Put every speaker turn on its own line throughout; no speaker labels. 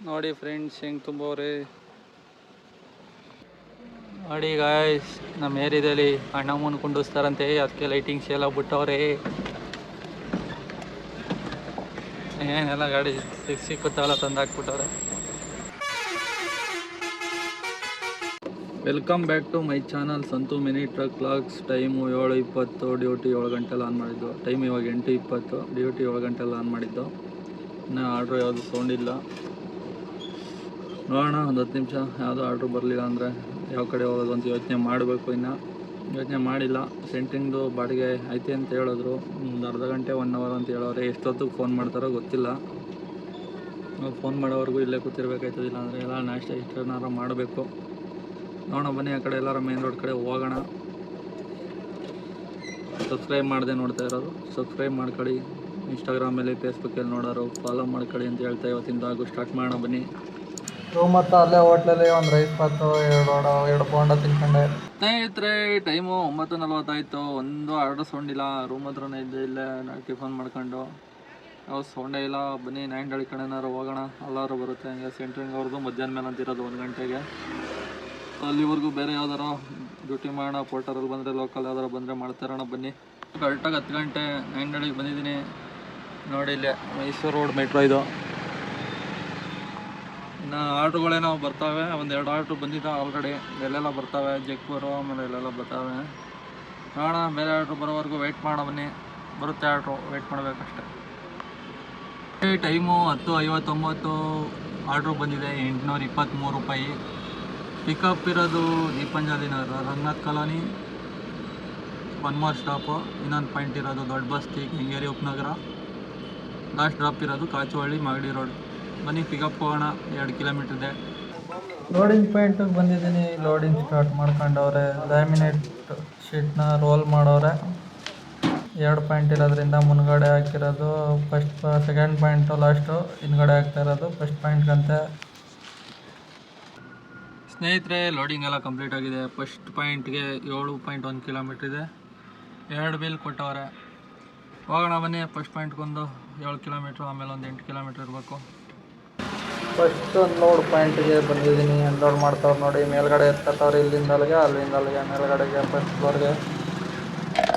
ನೋಡಿ ಫ್ರೆಂಡ್ಸ್ ಹೆಂಗೆ ತುಂಬವ್ರೆ ನೋಡಿ ಗಾಯ್ಸ್. ನಮ್ಮ ಏರಿಯಾದಲ್ಲಿ ಅಣ್ಣಮ್ಮನ ಕುಂಡಿಸ್ತಾರಂತೆ, ಅದಕ್ಕೆ ಲೈಟಿಂಗ್ಸ್ ಎಲ್ಲ ಬಿಟ್ಟವ್ರೆ. ಏನೆಲ್ಲ ಗಾಡಿ ಸಿಕ್ಕುತ್ತಲ್ಲ ತಂದಾಕ್ಬಿಟ್ಟವ್ರೆ. Welcome back to my channel Santhu mini truck vlogs. Time 7:20, duty 7 ಗಂಟೆಲ್ಲ ಆನ್ ಮಾಡಿದ್ದು. ಟೈಮ್ ಇವಾಗ 8:20, ಡ್ಯೂಟಿ 7 ಗಂಟೆಲ್ಲ ಆನ್ ಮಾಡಿದ್ದು. ಇನ್ನು ಆರ್ಡ್ರು ಯಾವುದು ಸೌಂಡ್ ಇಲ್ಲ. ನೋಡೋಣ ಒಂದು 10 ನಿಮಿಷ ಯಾವುದೋ ಆರ್ಡ್ರು ಬರಲಿಲ್ಲ ಅಂದರೆ ಯಾವ ಕಡೆ ಹೋಗೋದು ಅಂತ ಯೋಚನೆ ಮಾಡಬೇಕು. ಇನ್ನು ಯೋಚನೆ ಮಾಡಿಲ್ಲ. ಸೆಂಟ್ರಿಂಗ್ದು ಬಾಡಿಗೆ ಐತೆ ಅಂತ ಹೇಳಿದ್ರು. ಒಂದು ಅರ್ಧ ಗಂಟೆ 1 ಅವರ್ ಅಂತ ಹೇಳೋರೆ. ಎಷ್ಟೊತ್ತಿಗೆ ಫೋನ್ ಮಾಡ್ತಾರೋ ಗೊತ್ತಿಲ್ಲ. ನಾವು ಫೋನ್ ಮಾಡೋವರೆಗೂ ಇಲ್ಲೇ ಕೂತಿರ್ಬೇಕಾಯ್ತದಿಲ್ಲ ಅಂದರೆ ಎಲ್ಲ ನಾಷ್ಟ ಇಷ್ಟನಾರು ಮಾಡಬೇಕು. ನೋಡೋಣ ಬನ್ನಿ, ಆ ಕಡೆ ಎಲ್ಲರೂ ಮೇನ್ ರೋಡ್ ಕಡೆ ಹೋಗೋಣ. ಸಬ್ಸ್ಕ್ರೈಬ್ ಮಾಡದೆ ನೋಡ್ತಾ ಇರೋದು ಸಬ್ಸ್ಕ್ರೈಬ್ ಮಾಡ್ಕೊಳ್ಳಿ. ಇನ್ಸ್ಟಾಗ್ರಾಮಲ್ಲಿ ಫೇಸ್ಬುಕ್ಕಲ್ಲಿ ನೋಡೋರು ಫಾಲೋ ಮಾಡ್ಕೊಳ್ಳಿ ಅಂತ ಹೇಳ್ತಾ ಇವತ್ತಿಂದ ಸ್ಟಾರ್ಟ್ ಮಾಡೋಣ ಬನ್ನಿ.
ರೂಮ್ ಮತ್ತು ಅಲ್ಲೇ ಹೋಟ್ಲಲ್ಲಿ ಒಂದು ರೈಸ್ ಬಾತು 2 ಬೋಂಡ ತಿನ್ಕೊಂಡೆ.
ಸ್ನೇಹಿತರೆ, ಟೈಮು 9:40 ಒಂದು ಆರ್ಡರ್ ಸೌಂಡಿಲ್ಲ. ರೂಮ್ ಹತ್ರನೇ ಇದ್ದೆ, ಇಲ್ಲೇ ಟಿಫನ್ ಮಾಡ್ಕೊಂಡು. ಯಾವ ಸೌಂಡೇ ಇಲ್ಲ. ಬನ್ನಿ ನಾಯಿಂಡಳ್ಳಿ ಕಡೆನಾರು ಹೋಗೋಣ, ಎಲ್ಲರೂ ಬರುತ್ತೆ. ಹಂಗೆ ಸೆಂಟ್ರಿಂಗ್ ಅವ್ರದ್ದು ಮಧ್ಯಾಹ್ನ ಮೇಲೆ ಅಂತಿರೋದು 1 ಗಂಟೆಗೆ. ಅಲ್ಲಿವರೆಗೂ ಬೇರೆ ಯಾವ್ದಾರು ಡ್ಯೂಟಿ ಮಾಡೋಣ. ಪೋರ್ಟರಲ್ಲಿ ಬಂದರೆ ಲೋಕಲ್ ಯಾವ್ದಾರು ಬಂದರೆ ಮಾಡ್ತಾರೋಣ ಬನ್ನಿ. ಕರೆಕ್ಟಾಗಿ 10 ಗಂಟೆ ನಾಯಿಂಡಳ್ಳಿಗೆ ಬಂದಿದ್ದೀನಿ. ನೋಡಿ ಇಲ್ಲೇ ಮೈಸೂರು ರೋಡ್ ಮೆಟ್ರೋ ಇದು. ಇನ್ನು ಆರ್ಡ್ರುಗಳೇನೋ ಬರ್ತಾವೆ. 1-2 ಆರ್ಡ್ರು ಬಂದಿದ್ದ ಆಲ್ರೆಡಿ. ಎಲ್ಲೆಲ್ಲ ಬರ್ತವೆ, ಜಗ್ಪೂರು ಆಮೇಲೆ ಎಲ್ಲೆಲ್ಲ ಬರ್ತವೆ. ನೋಡೋಣ, ಬೇರೆ ಆರ್ಡ್ರು ಬರೋವರೆಗೂ ವೆಯ್ಟ್ ಮಾಡೋಣ ಬನ್ನಿ. ಬರುತ್ತೆ ಆರ್ಡ್ರು, ವೆಯ್ಟ್ ಮಾಡಬೇಕಷ್ಟೆ. ಟೈಮು 10:59. ಆರ್ಡ್ರು ಬಂದಿದೆ 823 ರೂಪಾಯಿ. ಪಿಕಪ್ ಇರೋದು Deepanjali Nagar, Ranganath colony, 1 more stop. ಇನ್ನೊಂದು ಪಾಯಿಂಟ್ ಇರೋದು ದೊಡ್ಡ ಬಸ್ತಿ, ಕೆಂಗೇರಿ ಉಪನಗರ. ಲಾಸ್ಟ್ ಡ್ರಾಪ್ ಇರೋದು ಕಾಚುವಳ್ಳಿ ಮಾಗಡಿ ರೋಡ್. ಬನ್ನಿ ಪಿಕಪ್ ಹೋಗೋಣ. 2 ಕಿಲೋಮೀಟ್ರ್ ಇದೆ.
ಲೋಡಿಂಗ್ ಪಾಯಿಂಟಿಗೆ ಬಂದಿದ್ದೀನಿ. ಲೋಡಿಂಗ್ ಸ್ಟಾರ್ಟ್ ಮಾಡ್ಕೊಂಡವ್ರೆ. ಲ್ಯಾಮಿನೇಟ್ ಶೀಟ್ನ ರೋಲ್ ಮಾಡವ್ರೆ. 2 ಪಾಯಿಂಟ್ ಇರೋದ್ರಿಂದ ಮುನ್ಗಡೆ ಹಾಕಿರೋದು ಸೆಕೆಂಡ್ ಪಾಯಿಂಟು ಲಾಸ್ಟು ಹಿಂದ್ಗಡೆ ಹಾಕ್ತಾ ಇರೋದು ಫಸ್ಟ್ ಪಾಯಿಂಟ್ಗಂತೆ.
ಸ್ನೇಹಿತರೆ, ಲೋಡಿಂಗ್ ಎಲ್ಲ ಕಂಪ್ಲೀಟ್ ಆಗಿದೆ. ಫಸ್ಟ್ ಪಾಯಿಂಟ್ಗೆ 7.1 ಕಿಲೋಮೀಟ್ರ್ ಇದೆ. 2 ಬಿಲ್ ಕೊಟ್ಟವ್ರೆ. ಹೋಗೋಣ ಬನ್ನಿ. ಫಸ್ಟ್ ಪಾಯಿಂಟ್ಗೊಂದು 7 ಕಿಲೋಮೀಟ್ರು, ಆಮೇಲೆ ಒಂದು 8 ಕಿಲೋಮೀಟ್ರ್ ಇರಬೇಕು.
ಫಸ್ಟ್ ಅನ್ಲೋಡ್ ಪಾಯಿಂಟ್ಗೆ ಬಂದಿದ್ದೀನಿ. ಅನ್ಲೋಡ್ ಮಾಡ್ತಾವ್ರು ನೋಡಿ. ಮೇಲ್ಗಡೆ ಎತ್ಕೊತಾವ್ರೆ, ಇಲ್ಲಿಂದ ಅಲ್ಲಿಗೆ ಮೇಲ್ಗಡೆಗೆ ಫಸ್ಟ್ ಫ್ಲೋರ್ಗೆ.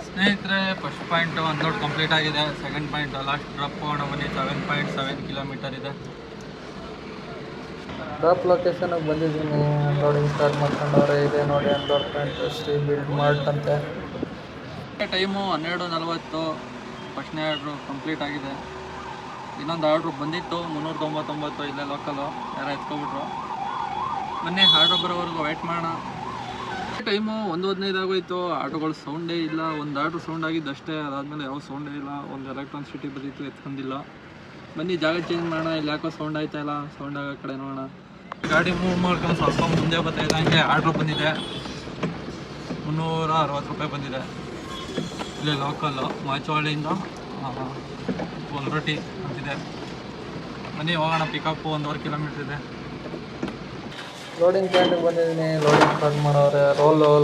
ಸ್ನೇಹಿತರೆ, ಫಸ್ಟ್ ಪಾಯಿಂಟು ಅನ್ಲೋಡ್ ಕಂಪ್ಲೀಟ್ ಆಗಿದೆ. ಸೆಕೆಂಡ್ ಪಾಯಿಂಟ್ ಲಾಸ್ಟ್ ಡ್ರಾಪ್ ಹೋಗೋಣ ಬನ್ನಿ. 7.7 ಕಿಲೋಮೀಟರ್ ಇದೆ.
ಡ್ರಾಪ್ ಲೊಕೇಶನ್ಗೆ ಬಂದಿದ್ದೀನಿ. ಅನ್ಲೋಡಿಂಗ್ ಸ್ಟಾರ್ಟ್ ಮಾಡ್ಕೊಂಡವ್ರೆ. ಇದೆ ನೋಡಿ unload point. Shri build mart ಅಂತೆ.
ಟೈಮು 12:40. ಫಸ್ಟ್ನೇ ಆರ್ಡ್ರು ಕಂಪ್ಲೀಟ್ ಆಗಿದೆ. ಇನ್ನೊಂದು ಆರ್ಡ್ರು ಬಂದಿತ್ತು 399, ಇಲ್ಲೇ ಲೋಕಲು, ಯಾರೋ ಎತ್ಕೊಬಿಟ್ರು. ಬನ್ನಿ ಆರ್ಡ್ರು ಬರೋವರೆಗೂ ವೆಯ್ಟ್ ಮಾಡೋಣ. ಟೈಮು 1:15 ಆಗೋಯ್ತು. ಆಟೋಗಳು ಸೌಂಡೇ ಇಲ್ಲ. ಒಂದು ಆರ್ಡ್ರು ಸೌಂಡ್ ಆಗಿದ್ದಷ್ಟೇ, ಅದಾದಮೇಲೆ ಯಾವ ಸೌಂಡೇ ಇಲ್ಲ. ಒಂದು ಎಲೆಕ್ಟ್ರಾನ್ ಸಿಟಿ ಬಂದಿತ್ತು, ಎತ್ಕೊಂಡಿಲ್ಲ. ಬನ್ನಿ ಜಾಗ ಚೇಂಜ್ ಮಾಡೋಣ. ಇಲ್ಲಿ ಯಾಕೋ ಸೌಂಡ್ ಆಯ್ತಾಯಿಲ್ಲ, ಸೌಂಡ್ ಆಗೋ ಕಡೆ ನೋಡೋಣ. ಗಾಡಿ ಮೂವ್ ಮಾಡ್ಕೊಂಡು ಸ್ವಲ್ಪ ಮುಂದೆ ಬರ್ತಾಯಿದ್ದ ಹಂಗೆ ಆರ್ಡ್ರು ಬಂದಿದೆ. 360 ರೂಪಾಯಿ ಬಂದಿದೆ. ಇಲ್ಲಿ ಲೋಕಲ್ಲು ಮಾಚುವಳ್ಳಿಯಿಂದ ಒಲ್ರೊಟ್ಟಿ ಅಂತಿದೆ. ಬನ್ನಿ ಹೋಗೋಣ. ಪಿಕಪ್ಪು 1.5 ಕಿಲೋಮೀಟ್ರ್ ಇದೆ.
ಲೋಡಿಂಗ್ ಪಾಯಿಂಟಿಗೆ ಬಂದಿದ್ದೀನಿ. ಲೋಡಿಂಗ್ ಸ್ಟಾರ್ಟ್ ಮಾಡವ್ರೆ.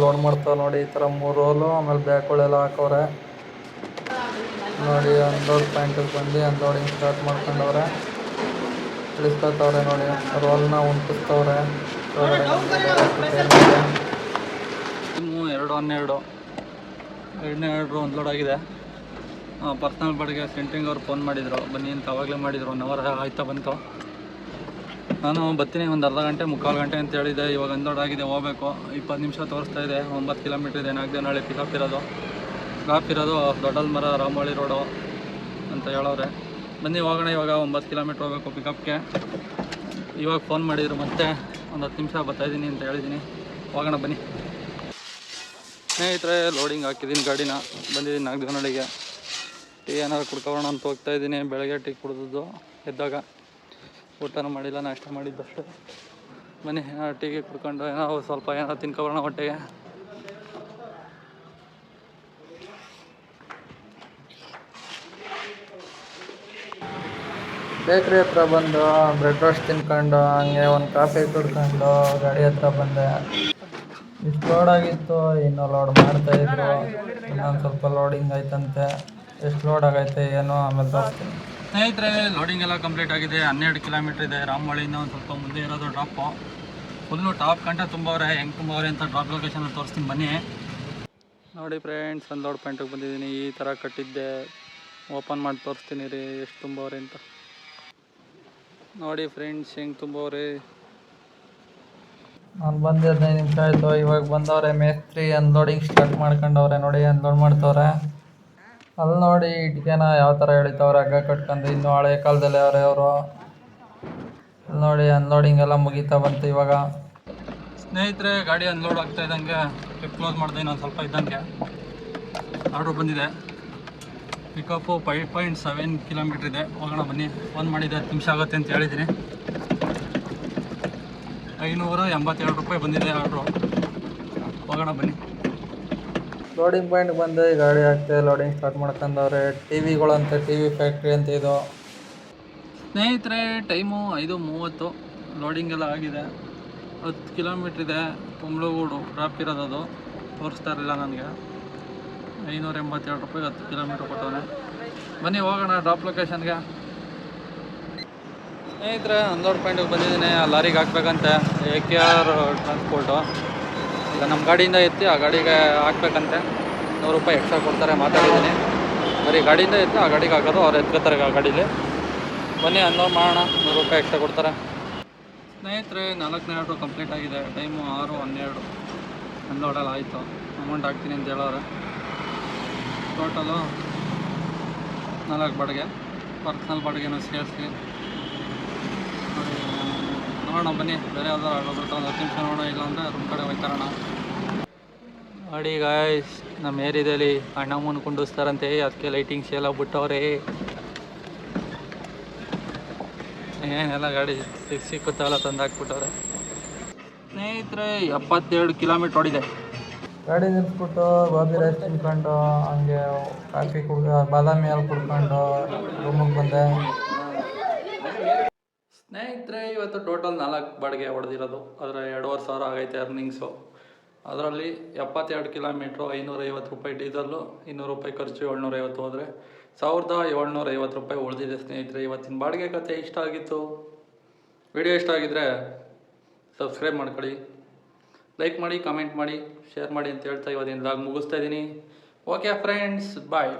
ಲೋಡ್ ಮಾಡ್ತಾವೆ ನೋಡಿ. ಈ ಥರ 3 ರೋಲು, ಆಮೇಲೆ ಬ್ಯಾಕ್ಗಳೆಲ್ಲ ಹಾಕವ್ರೆ ನೋಡಿ. ಅನ್ಲೋಡ್ ಪಾಯಿಂಟಿಗೆ ಬಂದು ಅನ್ಲೋಡಿಂಗ್ ಸ್ಟಾರ್ಟ್ ಮಾಡ್ಕೊಂಡವ್ರೆ. ಇಳಿಸ್ಕೊತವ್ರೆ ನೋಡಿ. ರೋಲ್ನ ಉಂಟಿಸ್ತವ್ರೆ.
ಟೈಮು 2:12. ಎರಡನೇ ಆರ್ಡ್ರು ಅನ್ಲೋಡ್ ಆಗಿದೆ. ಪರ್ಸ್ನಲ್ ಬಾಡಿಗೆ ಸೆಂಟ್ರಿಂಗ್ ಅವ್ರು ಫೋನ್ ಮಾಡಿದರು, ಬನ್ನಿ ಅಂತ. ಆವಾಗಲೇ ಮಾಡಿದರು. 1 ಅವರ್ ಆಯ್ತಾ ಬಂತು. ನಾನು ಬರ್ತೀನಿ ಒಂದು ಅರ್ಧ ಗಂಟೆ 3/4 ಗಂಟೆ ಅಂತ ಹೇಳಿದೆ. ಇವಾಗ ಅನ್ಲೋಡ್ ಆಗಿದೆ, ಹೋಗಬೇಕು. 20 ನಿಮಿಷ ತೋರಿಸ್ತಾ ಇದೆ. 9 ಕಿಲೋಮೀಟ್ರ್ ಇದೆ. 4 ದಿನ ಪಿಕಪ್ ಇರೋದು. ದೊಡ್ಡಲ್ಮರ ರಾಮವಳ್ಳಿ ರೋಡು ಅಂತ ಹೇಳೋರೆ. ಬನ್ನಿ ಹೋಗೋಣ. ಇವಾಗ 9 ಕಿಲೋಮೀಟ್ರ್ ಹೋಗಬೇಕು ಪಿಕಪ್ಗೆ. ಇವಾಗ ಫೋನ್ ಮಾಡಿದರು, ಮತ್ತೆ ಒಂದು 10 ನಿಮಿಷ ಬರ್ತಾಯಿದ್ದೀನಿ ಅಂತ ಹೇಳಿದ್ದೀನಿ. ಹೋಗೋಣ ಬನ್ನಿ. ಸ್ನೇಹಿತರೆ, ಲೋಡಿಂಗ್ ಹಾಕಿದ್ದೀನಿ ಗಾಡಿನ. ಬಂದಿದ್ದೀನಿ ನಾಗದೇವನಹಳ್ಳಿಗೆ. ಟೀ ಏನಾದ್ರು ಕುಡ್ಕೊಳ್ಳೋಣ ಅಂತ ಹೋಗ್ತಾಯಿದ್ದೀನಿ. ಬೆಳಗ್ಗೆ ಟೀ ಕುಡಿದದ್ದು ಎದ್ದಾಗ. ಊಟನೂ ಮಾಡಿಲ್ಲ, ನಾಷ್ಟ ಮಾಡಿದ್ದಷ್ಟೇ. ಬನ್ನಿ ಟೀಗೆ ಕುಡ್ಕೊಂಡು ಸ್ವಲ್ಪ ಏನಾದ್ರು ತಿನ್ಕೊಬರೋಣ ಹೊಟ್ಟೆಗೆ.
ಬೇಕ್ರಿ ಹತ್ರ ಬಂದು ಬ್ರೆಡ್ ರೋಸ್ಟ್ ತಿನ್ಕೊಂಡು ಹಂಗೆ ಒಂದು ಕಾಫಿ ಕುಡ್ಕೊಂಡು ಗಾಡಿ ಹತ್ರ ಬಂದೆ. ಇಷ್ಟು ಲೋಡ್ ಆಗಿತ್ತು, ಇನ್ನೂ ಲೋಡ್ ಮಾಡ್ತಾಯಿದ್ರು. ಇನ್ನೊಂದು ಸ್ವಲ್ಪ ಲೋಡಿಂಗ್ ಆಯ್ತಂತೆ. ಎಷ್ಟು ಲೋಡ್ ಆಗೈತೆ ಏನೋ ಆಮೇಲೆ ತೋರಿಸ್ತೀನಿ.
ಸ್ನೇಹಿತರೆ ಲೋಡಿಂಗ್ ಎಲ್ಲ ಕಂಪ್ಲೀಟ್ ಆಗಿದೆ. 12 ಕಿಲೋಮೀಟ್ರ್ ಇದೆ. ರಾಮವಳ್ಳಿಯಿಂದ ಒಂದು ಸ್ವಲ್ಪ ಮುಂದೆ ಇರೋದು ಡ್ರಾಪು. ಫುಲ್ಲು ಟಾಪ್ ಗಂಟ ತುಂಬವ್ರೆ. ಹೆಂಗೆ ತುಂಬವ್ರೆ ಅಂತ ಡ್ರಾಪ್ ಲೊಕೇಶನ್ ತೋರಿಸ್ತೀನಿ ಬನ್ನಿ. ನೋಡಿ ಫ್ರೆಂಡ್ಸ್, ಅನ್ಲೋಡ್ ಪಾಯಿಂಟಿಗೆ ಬಂದಿದ್ದೀನಿ. ಈ ಥರ ಕಟ್ಟಿದ್ದೆ. ಓಪನ್ ಮಾಡಿ ತೋರಿಸ್ತೀನಿ ರೀ ಎಷ್ಟು ತುಂಬವ್ರೆ ಅಂತ. ನೋಡಿ ಫ್ರೆಂಡ್ಸ್ ಹೆಂಗೆ ತುಂಬವ್ರೆ.
ನಾನು ಬಂದು 15 ನಿಮಿಷ ಆಯಿತು. ಇವಾಗ ಬಂದವ್ರೆ ಮೇಸ್ತ್ರಿ ಅನ್ಲೋಡಿಂಗ್ ಸ್ಟಾರ್ಟ್ ಮಾಡ್ಕೊಂಡವ್ರೆ. ನೋಡಿ ಅನ್ಲೋಡ್ ಮಾಡ್ತವ್ರೆ. ಅಲ್ಲಿ ನೋಡಿ ಇಟ್ಕೆನ ಯಾವ ಥರ ಎಳಿತವ್ರೆ ಹಗ್ಗ ಕಟ್ಕೊಂಡು. ಇನ್ನೂ ಹಳೆ ಕಾಲದಲ್ಲಿ ಅವರೇ ಅವರು. ಅಲ್ಲಿ ನೋಡಿ ಅನ್ಲೋಡಿಂಗ್ ಎಲ್ಲ ಮುಗೀತಾ ಬಂತು ಇವಾಗ.
ಸ್ನೇಹಿತರೆ ಗಾಡಿ ಅನ್ಲೋಡ್ ಆಗ್ತಾ ಇದ್ದಂಗೆ ಕ್ಲಿಪ್ ಕ್ಲೋಸ್ ಮಾಡಿದೆ. ಇನ್ನೊಂದು ಸ್ವಲ್ಪ ಇದ್ದಂಗೆ ಆರ್ಡ್ರ್ ಬಂದಿದೆ. ಪಿಕಪ್ಪು 5.7 ಕಿಲೋಮೀಟ್ರ್ ಇದೆ. ಹೋಗೋಣ ಬನ್ನಿ. ಫೋನ್ ಮಾಡಿದ್ದೆ 10 ನಿಮಿಷ ಆಗುತ್ತೆ ಅಂತ ಹೇಳಿದ್ದೀನಿ. 582 ರೂಪಾಯಿ ಬಂದಿದೆ ಆರ್ಡ್ರು. ಹೋಗೋಣ ಬನ್ನಿ.
ಲೋಡಿಂಗ್ ಪಾಯಿಂಟ್ಗೆ ಬಂದು ಈ ಗಾಡಿ ಆಗ್ತದೆ. ಲೋಡಿಂಗ್ ಸ್ಟಾರ್ಟ್ ಮಾಡ್ಕೊಂಡವ್ರೆ. ಟಿ ವಿಗಳಂತ ಟಿ ವಿ ಫ್ಯಾಕ್ಟ್ರಿ ಅಂತ ಇದು.
ಸ್ನೇಹಿತರೆ ಟೈಮು 5:30. ಲೋಡಿಂಗ್ ಎಲ್ಲ ಆಗಿದೆ. 10 ಕಿಲೋಮೀಟ್ರ್ ಇದೆ. ಕುಂಬ್ಳಗೂಡು ಡ್ರಾಪ್ ಇರೋದು. ತೋರಿಸ್ತಾ ಇರಲಿಲ್ಲ ನನಗೆ. 582 ರೂಪಾಯಿಗೆ 10 ಕಿಲೋಮೀಟ್ರ್ ಕೊಟ್ಟವನೆ. ಬನ್ನಿ ಹೋಗೋಣ ಡ್ರಾಪ್ ಲೊಕೇಶನ್ಗೆ. ಸ್ನೇಹಿತರೆ ಅನ್ಲೋಡ್ ಪಾಯಿಂಟಿಗೆ ಬಂದಿದ್ದೀನಿ. ಆ ಲಾರಿಗೆ ಹಾಕ್ಬೇಕಂತೆ. AKR transport. ಈಗ ನಮ್ಮ ಗಾಡಿಯಿಂದ ಎತ್ತಿ ಆ ಗಾಡಿಗೆ ಹಾಕ್ಬೇಕಂತೆ. 100 ರೂಪಾಯಿ ಎಕ್ಸ್ಟ್ರಾ ಕೊಡ್ತಾರೆ. ಮಾತಾಡಿದ್ದೀನಿ. ಬರೀ ಗಾಡಿಯಿಂದ ಎತ್ತಿ ಆ ಗಾಡಿಗೆ ಹಾಕೋದು. ಅವ್ರು ಎತ್ಕೋತಾರೆ ಆ ಗಾಡೀಲಿ. ಬನ್ನಿ ಅನ್ಲೋಡ್ ಮಾಡೋಣ. 100 ರೂಪಾಯಿ ಎಕ್ಸ್ಟ್ರಾ ಕೊಡ್ತಾರೆ. ಸ್ನೇಹಿತರೆ 4ನೇ ಆರ್ಡ್ರು ಕಂಪ್ಲೀಟ್ ಆಗಿದೆ. ಟೈಮು 6:12. ಅನ್ಲೋಡಲ್ಲಿ ಆಯಿತು. ಅಮೌಂಟ್ ಹಾಕ್ತೀನಿ ಅಂತ ಹೇಳೋರೆ. ಟೋಟಲು 4 ಬಾಡಿಗೆ. ಪರ್ಸ್ನಲ್ ಬಾಡಿಗೆನೂ ಸೇರಿಸಿ ನೋಡೋಣ ಬನ್ನಿ. ಬೇರೆ ಯಾವ್ದಾರು ಆಗೋಗ್ಬಿಟ್ಟು ಒಂದು 10 ನಿಮಿಷ ನೋಡೋಣ. ಇಲ್ಲಾಂದರೆ ರೂಮ್ ಕಡೆ ಹೋಗ್ತಾರೋಣ. ನೋಡಿ ಗಾಯ್ಸ್, ನಮ್ಮ ಏರಿಯಾದಲ್ಲಿ ಅಣ್ಣಮ್ಮನ ಕುಂಡಿಸ್ತಾರಂತೆ. ಅದಕ್ಕೆ ಲೈಟಿಂಗ್ಸ್ ಎಲ್ಲ ಬಿಟ್ಟವ್ರೆ. ಏನೆಲ್ಲ ಗಾಡಿ ಸಿಕ್ಕುತ್ತೆಲ್ಲ ತಂದು ಹಾಕ್ಬಿಟ್ಟವ್ರೆ. ಸ್ನೇಹಿತರೆ 72 ಕಿಲೋಮೀಟ್ರ್ ಓಡಿದೆ.
ಗಾಡಿ ನಿಲ್ಲಿಸ್ಬಿಟ್ಟು ಗೋಬಿ ರೈಸ್ ತಿನ್ಕೊಂಡು ಹಂಗೆ ಕಾಫಿ ಬಾದಾಮಿ ಹಾಲು ಕುಡ್ಕೊಂಡು ರೂಮಿಗೆ ಬಂದೆ.
ಸ್ನೇಹಿತರೆ ಇವತ್ತು ಟೋಟಲ್ 4 ಬಾಡಿಗೆ ಹೊಡೆದಿರೋದು. ಅದರ 2,500 ಆಗೈತೆ ಅರ್ನಿಂಗ್ಸು. ಅದರಲ್ಲಿ 72 ಕಿಲೋಮೀಟ್ರು 550 ರೂಪಾಯಿ ಡೀಸಲ್ಲು, 200 ರೂಪಾಯಿ ಖರ್ಚು, 750 ಹೋದರೆ 1,750 ರೂಪಾಯಿ ಉಳಿದಿದೆ. ಸ್ನೇಹಿತರೆ ಇವತ್ತಿನ ಬಾಡಿಗೆ ಕತೆ ಇಷ್ಟ ಆಗಿತ್ತು. ವಿಡಿಯೋ ಇಷ್ಟ ಆಗಿದ್ದರೆ ಸಬ್ಸ್ಕ್ರೈಬ್ ಮಾಡ್ಕೊಳ್ಳಿ, ಲೈಕ್ ಮಾಡಿ, ಕಮೆಂಟ್ ಮಾಡಿ, ಶೇರ್ ಮಾಡಿ ಅಂತ ಹೇಳ್ತಾ ಇವತ್ತಿನ ವ್ಲಾಗ್ ಮುಗಿಸ್ತಾ ಇದ್ದೀನಿ. ಓಕೆ ಫ್ರೆಂಡ್ಸ್, ಬಾಯ್.